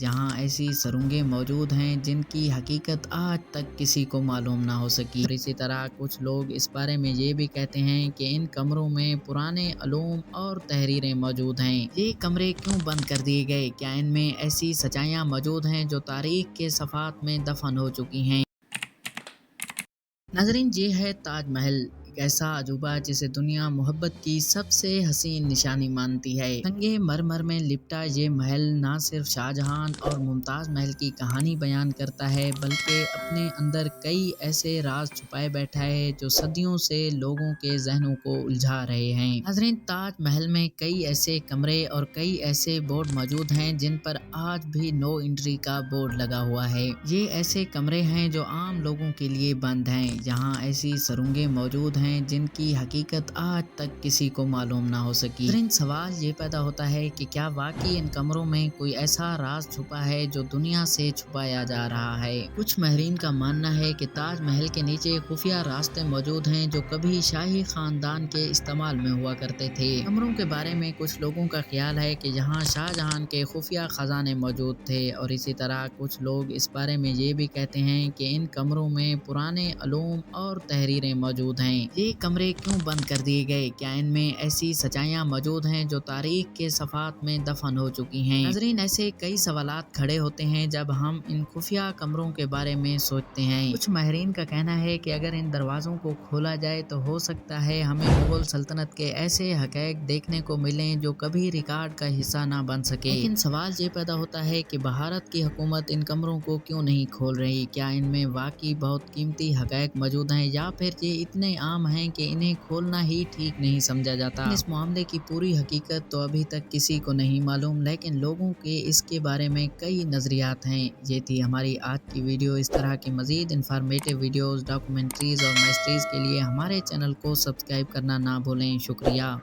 जहां ऐसी सुरंगें मौजूद हैं जिनकी हकीकत आज तक किसी को मालूम ना हो सकी। और इसी तरह कुछ लोग इस बारे में ये भी कहते हैं कि इन कमरों में पुराने अलूम और तहरीरें मौजूद हैं। ये कमरे क्यों बंद कर दिए गए? क्या इनमें ऐसी सच्चाइयां मौजूद हैं जो तारीख के सफ़ात में दफन हो चुकी हैं? नाज़रीन, ये है ताजमहल, एक ऐसा अजूबा जिसे दुनिया मोहब्बत की सबसे हसीन निशानी मानती है। संगे मरमर में लिपटा ये महल ना सिर्फ शाहजहां और मुमताज़ महल की कहानी बयान करता है, बल्कि अपने अंदर कई ऐसे राज छुपाए बैठा है जो सदियों से लोगों के जहनों को उलझा रहे हैं। नाज़रीन, ताजमहल में कई ऐसे कमरे और कई ऐसे बोर्ड मौजूद हैं जिन पर आज भी नो एंट्री का बोर्ड लगा हुआ है। ये ऐसे कमरे हैं जो आम लोगों के लिए बंद हैं, जहां ऐसी सुरंगें मौजूद हैं जिनकी हकीकत आज तक किसी को मालूम ना हो सकी। लेकिन सवाल ये पैदा होता है कि क्या वाकई इन कमरों में कोई ऐसा राज छुपा है जो दुनिया से छुपाया जा रहा है। कुछ माहिरीन का मानना है कि ताजमहल के नीचे खुफिया रास्ते मौजूद हैं जो कभी शाही खानदान के इस्तेमाल में हुआ करते थे। कमरों के बारे में कुछ लोगों का ख्याल है कि यहाँ शाहजहां के खुफिया खजाने मौजूद थे, और इसी तरह कुछ लोग इस बारे में ये भी कहते हैं कि इन कमरों में पुराने अलूम और तहरीरें मौजूद हैं। ये कमरे क्यों बंद कर दिए गए? क्या इनमें ऐसी सच्चाइयां मौजूद हैं जो तारीख के सफ़ात में दफन हो चुकी हैं? नाज़रीन, ऐसे कई सवालात खड़े होते हैं जब हम इन खुफिया कमरों के बारे में सोचते हैं। कुछ माहिरीन का कहना है कि अगर इन दरवाजों को खोला जाए तो हो सकता है हमें मुगल सल्तनत के ऐसे हक़ाइक़ देखने को मिलें जो कभी रिकॉर्ड का हिस्सा ना बन सके। लेकिन सवाल ये पैदा होता है कि भारत की हुकूमत इन कमरों को क्यों नहीं खोल रही? क्या इनमें वाकई बहुत कीमती हक़ाइक़ मौजूद हैं, या फिर ये इतने आम हैं कि इन्हें खोलना ही ठीक नहीं समझा जाता? इस मामले की पूरी हकीकत तो अभी तक किसी को नहीं मालूम, लेकिन लोगों के इसके बारे में कई नजरियात हैं। ये थी हमारी आज की वीडियो। इस तरह की मजीद इंफॉर्मेटिव वीडियोस, डॉक्यूमेंट्रीज और मिस्ट्रीज के लिए हमारे चैनल को सब्सक्राइब करना ना भूलें। शुक्रिया।